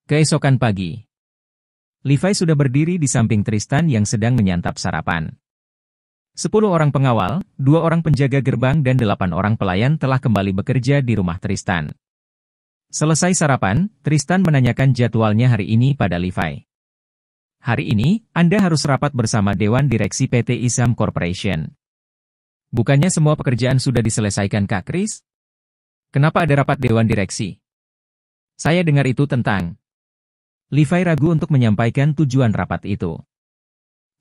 Keesokan pagi, Levi sudah berdiri di samping Tristan yang sedang menyantap sarapan. 10 orang pengawal, 2 orang penjaga gerbang dan 8 orang pelayan telah kembali bekerja di rumah Tristan. Selesai sarapan, Tristan menanyakan jadwalnya hari ini pada Levi. Hari ini, Anda harus rapat bersama Dewan Direksi PT Isham Corporation. Bukannya semua pekerjaan sudah diselesaikan Kak Chris? Kenapa ada rapat Dewan Direksi? Saya dengar itu tentang... Levi ragu untuk menyampaikan tujuan rapat itu.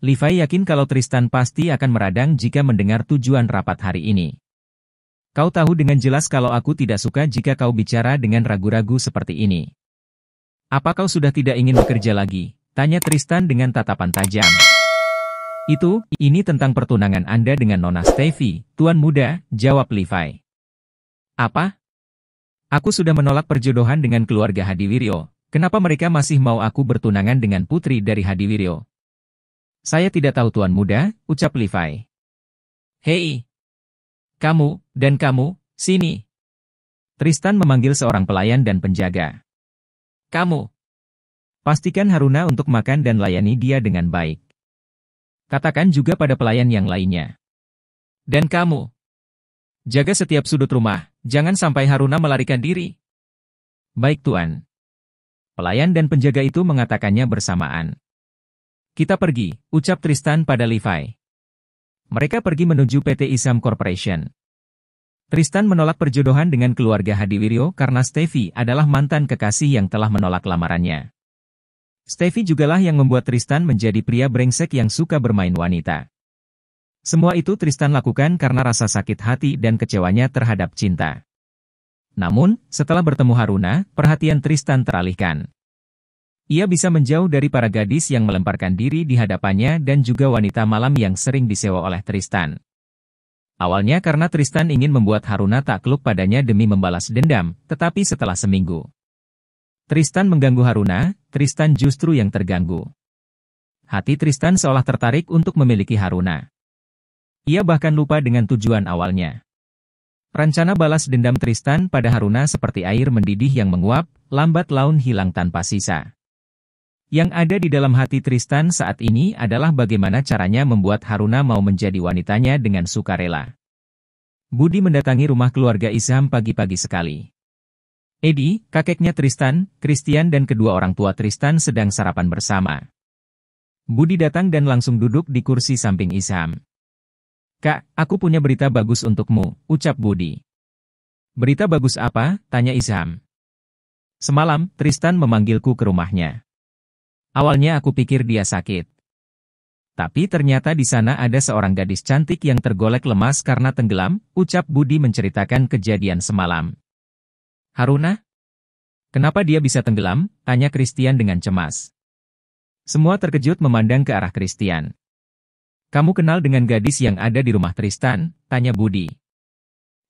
Levi yakin kalau Tristan pasti akan meradang jika mendengar tujuan rapat hari ini. Kau tahu dengan jelas kalau aku tidak suka jika kau bicara dengan ragu-ragu seperti ini. Apa kau sudah tidak ingin bekerja lagi? Tanya Tristan dengan tatapan tajam. Ini tentang pertunangan Anda dengan Nona Steffi, Tuan Muda, jawab Levi. Apa? Aku sudah menolak perjodohan dengan keluarga Hadiwiryo. Kenapa mereka masih mau aku bertunangan dengan putri dari Hadiwiryo? Saya tidak tahu Tuan Muda, ucap Levi. Hei! Kamu, dan kamu, sini. Tristan memanggil seorang pelayan dan penjaga. Kamu. Pastikan Haruna untuk makan dan layani dia dengan baik. Katakan juga pada pelayan yang lainnya. Dan kamu. Jaga setiap sudut rumah, jangan sampai Haruna melarikan diri. Baik Tuan. Pelayan dan penjaga itu mengatakannya bersamaan. Kita pergi, ucap Tristan pada Levi. Mereka pergi menuju PT Isham Corporation. Tristan menolak perjodohan dengan keluarga Hadiwiryo karena Steffi adalah mantan kekasih yang telah menolak lamarannya. Steffi jugalah yang membuat Tristan menjadi pria brengsek yang suka bermain wanita. Semua itu Tristan lakukan karena rasa sakit hati dan kecewanya terhadap cinta. Namun, setelah bertemu Haruna, perhatian Tristan teralihkan. Ia bisa menjauh dari para gadis yang melemparkan diri di hadapannya dan juga wanita malam yang sering disewa oleh Tristan. Awalnya karena Tristan ingin membuat Haruna takluk padanya demi membalas dendam, tetapi setelah seminggu Tristan mengganggu Haruna, Tristan justru yang terganggu. Hati Tristan seolah tertarik untuk memiliki Haruna. Ia bahkan lupa dengan tujuan awalnya. Rencana balas dendam Tristan pada Haruna seperti air mendidih yang menguap, lambat laun hilang tanpa sisa. Yang ada di dalam hati Tristan saat ini adalah bagaimana caranya membuat Haruna mau menjadi wanitanya dengan sukarela. Budi mendatangi rumah keluarga Isham pagi-pagi sekali. Edi, kakeknya Tristan, Christian dan kedua orang tua Tristan sedang sarapan bersama. Budi datang dan langsung duduk di kursi samping Isham. Kak, aku punya berita bagus untukmu, ucap Budi. Berita bagus apa? Tanya Isham. Semalam, Tristan memanggilku ke rumahnya. Awalnya aku pikir dia sakit. Tapi ternyata di sana ada seorang gadis cantik yang tergolek lemas karena tenggelam, ucap Budi menceritakan kejadian semalam. Haruna? Kenapa dia bisa tenggelam? Tanya Christian dengan cemas. Semua terkejut memandang ke arah Christian. Kamu kenal dengan gadis yang ada di rumah Tristan? Tanya Budi.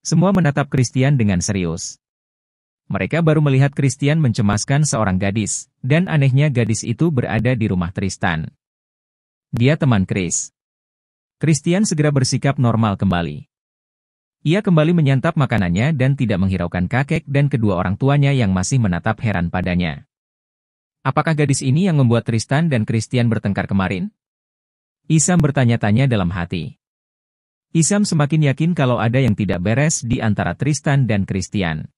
Semua menatap Christian dengan serius. Mereka baru melihat Christian mencemaskan seorang gadis, dan anehnya gadis itu berada di rumah Tristan. Dia teman Chris. Christian segera bersikap normal kembali. Ia kembali menyantap makanannya dan tidak menghiraukan kakek dan kedua orang tuanya yang masih menatap heran padanya. Apakah gadis ini yang membuat Tristan dan Christian bertengkar kemarin? Isham bertanya-tanya dalam hati. Isham semakin yakin kalau ada yang tidak beres di antara Tristan dan Christian.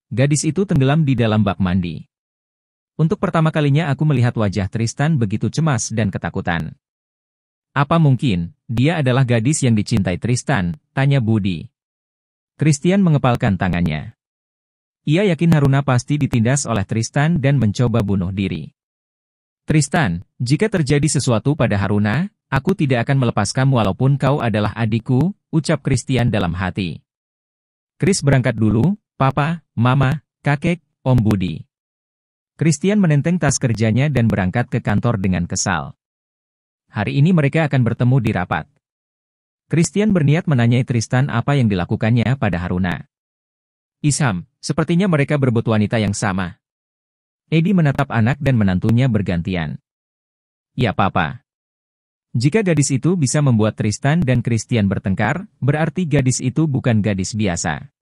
Gadis itu tenggelam di dalam bak mandi. Untuk pertama kalinya aku melihat wajah Tristan begitu cemas dan ketakutan. Apa mungkin, dia adalah gadis yang dicintai Tristan? Tanya Budi. Christian mengepalkan tangannya. Ia yakin Haruna pasti ditindas oleh Tristan dan mencoba bunuh diri. Tristan, jika terjadi sesuatu pada Haruna, aku tidak akan melepaskanmu walaupun kau adalah adikku, ucap Christian dalam hati. Chris berangkat dulu, Papa, Mama, Kakek, Om Budi. Christian menenteng tas kerjanya dan berangkat ke kantor dengan kesal. Hari ini mereka akan bertemu di rapat. Christian berniat menanyai Tristan apa yang dilakukannya pada Haruna. Isham, sepertinya mereka berebut wanita yang sama. Edi menatap anak dan menantunya bergantian. Ya Papa. Jika gadis itu bisa membuat Tristan dan Christian bertengkar, berarti gadis itu bukan gadis biasa.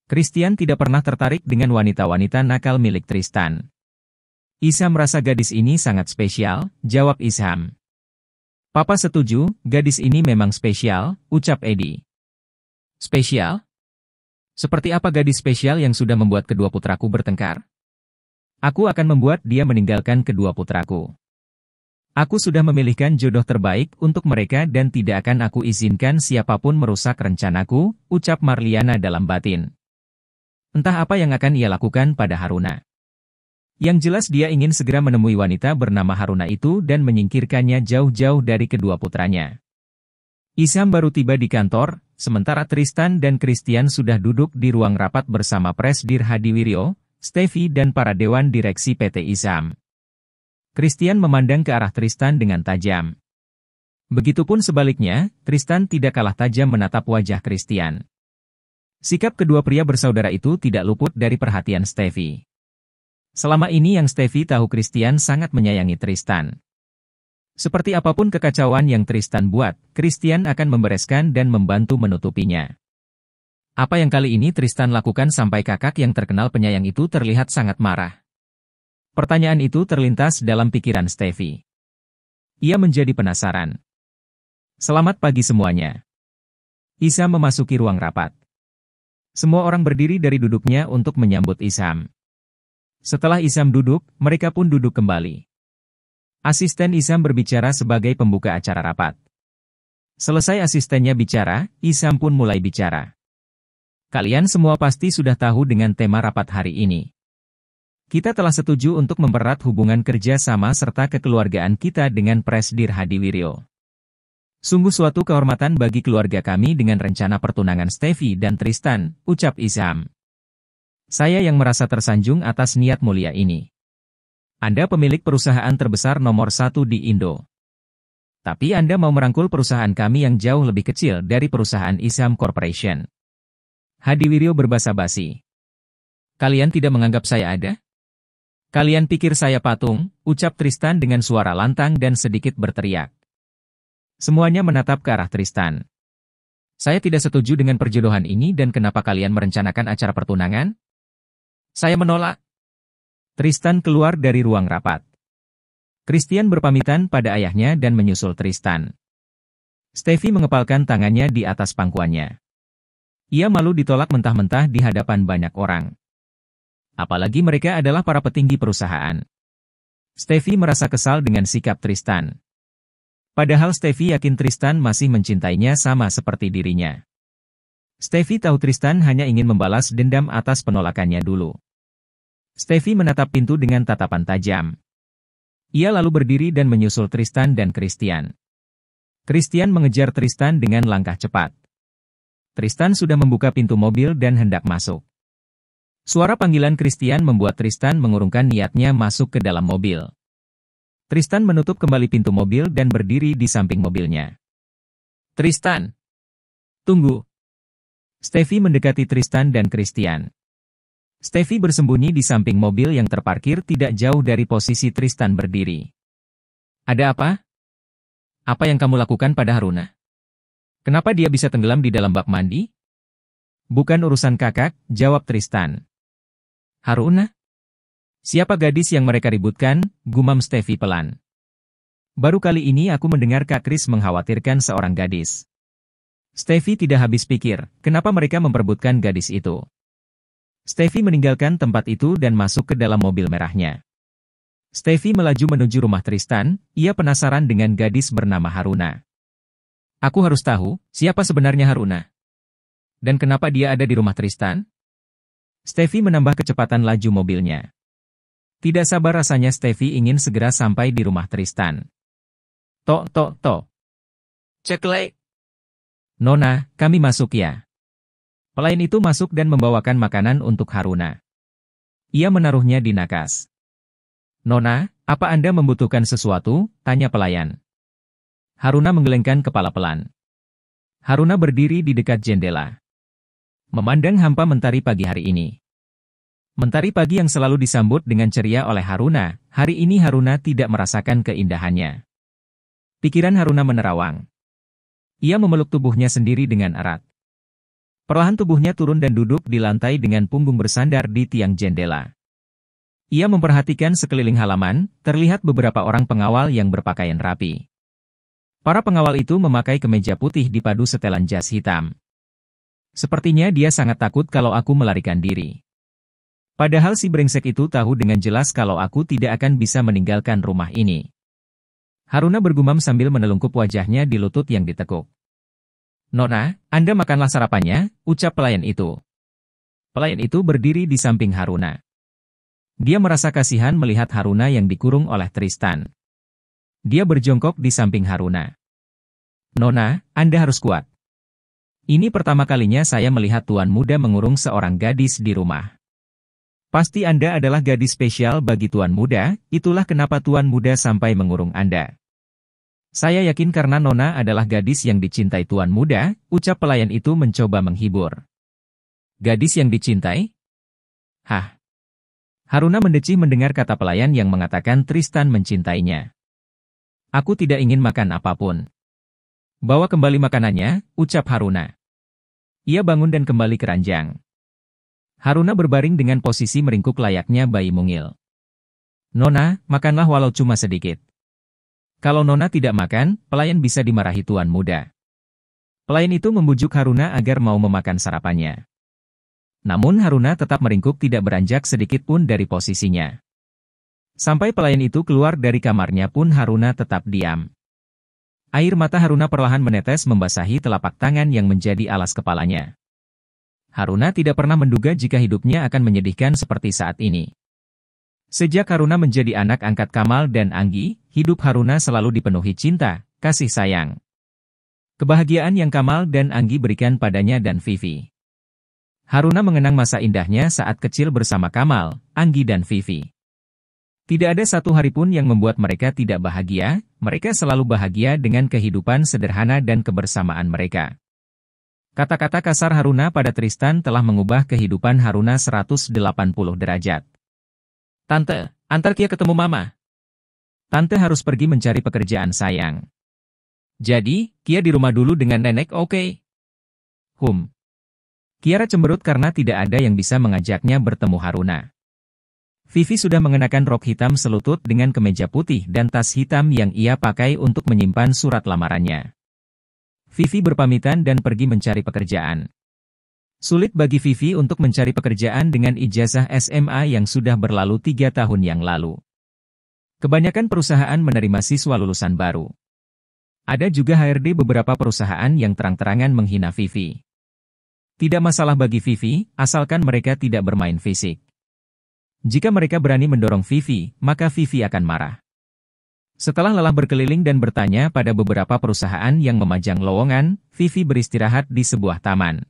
Christian tidak pernah tertarik dengan wanita-wanita nakal milik Tristan. Isham merasa gadis ini sangat spesial, jawab Isham. Papa setuju, gadis ini memang spesial, ucap Eddie. Spesial? Seperti apa gadis spesial yang sudah membuat kedua putraku bertengkar? Aku akan membuat dia meninggalkan kedua putraku. Aku sudah memilihkan jodoh terbaik untuk mereka dan tidak akan aku izinkan siapapun merusak rencanaku, ucap Marliana dalam batin. Entah apa yang akan ia lakukan pada Haruna. Yang jelas dia ingin segera menemui wanita bernama Haruna itu dan menyingkirkannya jauh-jauh dari kedua putranya. Isham baru tiba di kantor, sementara Tristan dan Christian sudah duduk di ruang rapat bersama Presdir Hadiwiryo, Steffi dan para dewan direksi PT Isham. Christian memandang ke arah Tristan dengan tajam. Begitupun sebaliknya, Tristan tidak kalah tajam menatap wajah Christian. Sikap kedua pria bersaudara itu tidak luput dari perhatian Steffi. Selama ini yang Steffi tahu Christian sangat menyayangi Tristan. Seperti apapun kekacauan yang Tristan buat, Christian akan membereskan dan membantu menutupinya. Apa yang kali ini Tristan lakukan sampai kakak yang terkenal penyayang itu terlihat sangat marah? Pertanyaan itu terlintas dalam pikiran Steffi. Ia menjadi penasaran. Selamat pagi semuanya. Isham memasuki ruang rapat. Semua orang berdiri dari duduknya untuk menyambut Isham. Setelah Isham duduk, mereka pun duduk kembali. Asisten Isham berbicara sebagai pembuka acara rapat. Selesai asistennya bicara, Isham pun mulai bicara. Kalian semua pasti sudah tahu dengan tema rapat hari ini. Kita telah setuju untuk mempererat hubungan kerja sama serta kekeluargaan kita dengan Presdir Hadiwiryo. Sungguh suatu kehormatan bagi keluarga kami dengan rencana pertunangan Steffi dan Tristan, ucap Isham. Saya yang merasa tersanjung atas niat mulia ini. Anda pemilik perusahaan terbesar nomor 1 di Indo. Tapi Anda mau merangkul perusahaan kami yang jauh lebih kecil dari perusahaan Isham Corporation. Hadiwiryo berbasa basi. Kalian tidak menganggap saya ada? Kalian pikir saya patung, ucap Tristan dengan suara lantang dan sedikit berteriak. Semuanya menatap ke arah Tristan. Saya tidak setuju dengan perjodohan ini dan kenapa kalian merencanakan acara pertunangan? Saya menolak. Tristan keluar dari ruang rapat. Christian berpamitan pada ayahnya dan menyusul Tristan. Steffi mengepalkan tangannya di atas pangkuannya. Ia malu ditolak mentah-mentah di hadapan banyak orang. Apalagi mereka adalah para petinggi perusahaan. Steffi merasa kesal dengan sikap Tristan. Padahal Steffi yakin Tristan masih mencintainya sama seperti dirinya. Steffi tahu Tristan hanya ingin membalas dendam atas penolakannya dulu. Steffi menatap pintu dengan tatapan tajam. Ia lalu berdiri dan menyusul Tristan dan Christian. Christian mengejar Tristan dengan langkah cepat. Tristan sudah membuka pintu mobil dan hendak masuk. Suara panggilan Christian membuat Tristan mengurungkan niatnya masuk ke dalam mobil. Tristan menutup kembali pintu mobil dan berdiri di samping mobilnya. Tristan! Tunggu! Steffi mendekati Tristan dan Christian. Steffi bersembunyi di samping mobil yang terparkir tidak jauh dari posisi Tristan berdiri. Ada apa? Apa yang kamu lakukan pada Haruna? Kenapa dia bisa tenggelam di dalam bak mandi? Bukan urusan kakak, jawab Tristan. Haruna? Siapa gadis yang mereka ributkan, gumam Steffi pelan. Baru kali ini aku mendengar Kak Kris mengkhawatirkan seorang gadis. Steffi tidak habis pikir, kenapa mereka memperebutkan gadis itu. Steffi meninggalkan tempat itu dan masuk ke dalam mobil merahnya. Steffi melaju menuju rumah Tristan, ia penasaran dengan gadis bernama Haruna. Aku harus tahu, siapa sebenarnya Haruna? Dan kenapa dia ada di rumah Tristan? Steffi menambah kecepatan laju mobilnya. Tidak sabar rasanya Steffi ingin segera sampai di rumah Tristan. Tok tok tok. Ceklek. Nona, kami masuk ya. Pelayan itu masuk dan membawakan makanan untuk Haruna. Ia menaruhnya di nakas. Nona, apa Anda membutuhkan sesuatu? Tanya pelayan. Haruna menggelengkan kepala pelan. Haruna berdiri di dekat jendela. Memandang hampa mentari pagi hari ini. Mentari pagi yang selalu disambut dengan ceria oleh Haruna, hari ini Haruna tidak merasakan keindahannya. Pikiran Haruna menerawang. Ia memeluk tubuhnya sendiri dengan erat. Perlahan tubuhnya turun dan duduk di lantai dengan punggung bersandar di tiang jendela. Ia memperhatikan sekeliling halaman, terlihat beberapa orang pengawal yang berpakaian rapi. Para pengawal itu memakai kemeja putih dipadu setelan jas hitam. Sepertinya dia sangat takut kalau aku melarikan diri. Padahal si brengsek itu tahu dengan jelas kalau aku tidak akan bisa meninggalkan rumah ini. Haruna bergumam sambil menelungkup wajahnya di lutut yang ditekuk. "Nona, Anda makanlah sarapannya," ucap pelayan itu. Pelayan itu berdiri di samping Haruna. Dia merasa kasihan melihat Haruna yang dikurung oleh Tristan. Dia berjongkok di samping Haruna. "Nona, Anda harus kuat. Ini pertama kalinya saya melihat tuan muda mengurung seorang gadis di rumah. Pasti Anda adalah gadis spesial bagi tuan muda, itulah kenapa tuan muda sampai mengurung Anda." "Saya yakin karena Nona adalah gadis yang dicintai tuan muda," ucap pelayan itu mencoba menghibur. "Gadis yang dicintai? Hah?" Haruna mendecih mendengar kata pelayan yang mengatakan Tristan mencintainya. "Aku tidak ingin makan apapun." "Bawa kembali makanannya," ucap Haruna. Ia bangun dan kembali ke ranjang. Haruna berbaring dengan posisi meringkuk layaknya bayi mungil. "Nona, makanlah walau cuma sedikit. Kalau Nona tidak makan, pelayan bisa dimarahi tuan muda." Pelayan itu membujuk Haruna agar mau memakan sarapannya. Namun Haruna tetap meringkuk tidak beranjak sedikit pun dari posisinya. Sampai pelayan itu keluar dari kamarnya pun Haruna tetap diam. Air mata Haruna perlahan menetes membasahi telapak tangan yang menjadi alas kepalanya. Haruna tidak pernah menduga jika hidupnya akan menyedihkan seperti saat ini. Sejak Haruna menjadi anak angkat Kamal dan Anggi, hidup Haruna selalu dipenuhi cinta, kasih sayang. Kebahagiaan yang Kamal dan Anggi berikan padanya dan Vivi. Haruna mengenang masa indahnya saat kecil bersama Kamal, Anggi dan Vivi. Tidak ada satu hari pun yang membuat mereka tidak bahagia, mereka selalu bahagia dengan kehidupan sederhana dan kebersamaan mereka. Kata-kata kasar Haruna pada Tristan telah mengubah kehidupan Haruna 180 derajat. "Tante, antar Kia ketemu Mama. Tante harus pergi mencari pekerjaan sayang. Jadi, Kia di rumah dulu dengan nenek, oke?" Kiara cemberut karena tidak ada yang bisa mengajaknya bertemu Haruna. Vivi sudah mengenakan rok hitam selutut dengan kemeja putih dan tas hitam yang ia pakai untuk menyimpan surat lamarannya. Vivi berpamitan dan pergi mencari pekerjaan. Sulit bagi Vivi untuk mencari pekerjaan dengan ijazah SMA yang sudah berlalu 3 tahun yang lalu. Kebanyakan perusahaan menerima siswa lulusan baru. Ada juga HRD beberapa perusahaan yang terang-terangan menghina Vivi. Tidak masalah bagi Vivi, asalkan mereka tidak bermain fisik. Jika mereka berani mendorong Vivi, maka Vivi akan marah. Setelah lelah berkeliling dan bertanya pada beberapa perusahaan yang memajang lowongan, Vivi beristirahat di sebuah taman.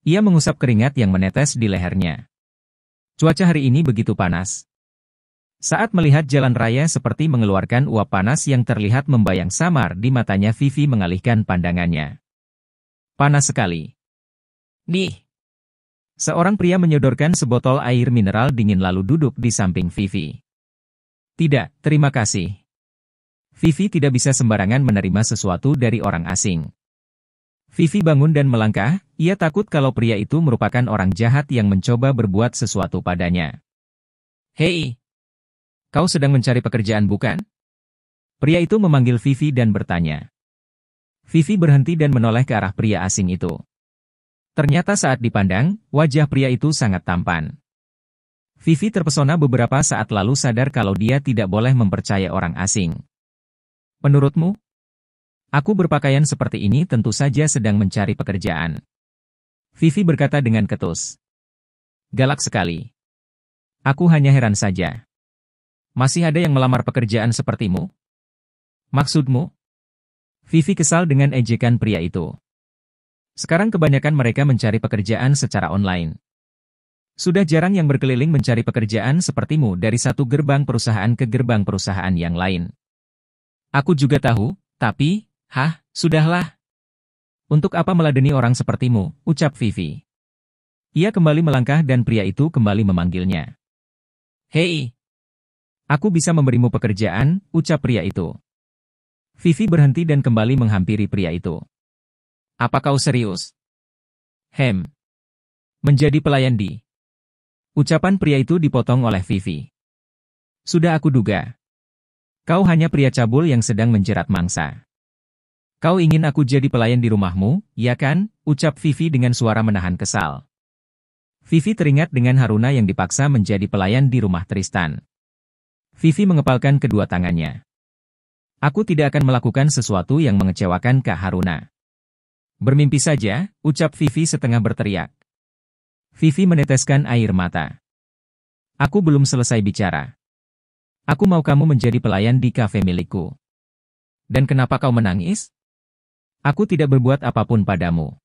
Ia mengusap keringat yang menetes di lehernya. Cuaca hari ini begitu panas. Saat melihat jalan raya seperti mengeluarkan uap panas yang terlihat membayang samar di matanya, Vivi mengalihkan pandangannya. "Panas sekali. Nih." Seorang pria menyodorkan sebotol air mineral dingin lalu duduk di samping Vivi. "Tidak, terima kasih." Vivi tidak bisa sembarangan menerima sesuatu dari orang asing. Vivi bangun dan melangkah, ia takut kalau pria itu merupakan orang jahat yang mencoba berbuat sesuatu padanya. "Hei, kau sedang mencari pekerjaan bukan?" Pria itu memanggil Vivi dan bertanya. Vivi berhenti dan menoleh ke arah pria asing itu. Ternyata saat dipandang, wajah pria itu sangat tampan. Vivi terpesona beberapa saat lalu sadar kalau dia tidak boleh mempercayai orang asing. "Menurutmu? Aku berpakaian seperti ini tentu saja sedang mencari pekerjaan." Vivi berkata dengan ketus. "Galak sekali. Aku hanya heran saja. Masih ada yang melamar pekerjaan sepertimu? Maksudmu?" Vivi kesal dengan ejekan pria itu. Sekarang kebanyakan mereka mencari pekerjaan secara online. Sudah jarang yang berkeliling mencari pekerjaan sepertimu dari satu gerbang perusahaan ke gerbang perusahaan yang lain. "Aku juga tahu, tapi, sudahlah. Untuk apa meladeni orang sepertimu?" ucap Vivi. Ia kembali melangkah dan pria itu kembali memanggilnya. "Hei, aku bisa memberimu pekerjaan," ucap pria itu. Vivi berhenti dan kembali menghampiri pria itu. "Apa kau serius? Menjadi pelayan di Ucapan pria itu dipotong oleh Vivi. Sudah aku duga. Kau hanya pria cabul yang sedang menjerat mangsa. Kau ingin aku jadi pelayan di rumahmu, ya kan? Ucap Vivi dengan suara menahan kesal. Vivi teringat dengan Haruna yang dipaksa menjadi pelayan di rumah Tristan. Vivi mengepalkan kedua tangannya. Aku tidak akan melakukan sesuatu yang mengecewakan Kak Haruna. Bermimpi saja, ucap Vivi setengah berteriak. Vivi meneteskan air mata. Aku belum selesai bicara. Aku mau kamu menjadi pelayan di kafe milikku. Dan kenapa kau menangis? Aku tidak berbuat apapun padamu.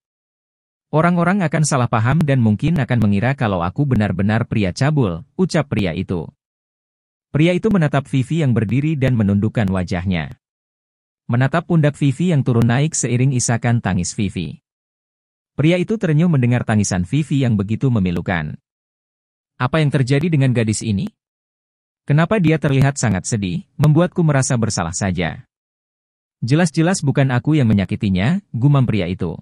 Orang-orang akan salah paham dan mungkin akan mengira kalau aku benar-benar pria cabul, ucap pria itu. Pria itu menatap Vivi yang berdiri dan menundukkan wajahnya. Menatap pundak Vivi yang turun naik seiring isakan tangis Vivi. Pria itu terenyuh mendengar tangisan Vivi yang begitu memilukan. Apa yang terjadi dengan gadis ini? Kenapa dia terlihat sangat sedih, membuatku merasa bersalah saja. Jelas-jelas bukan aku yang menyakitinya, gumam pria itu.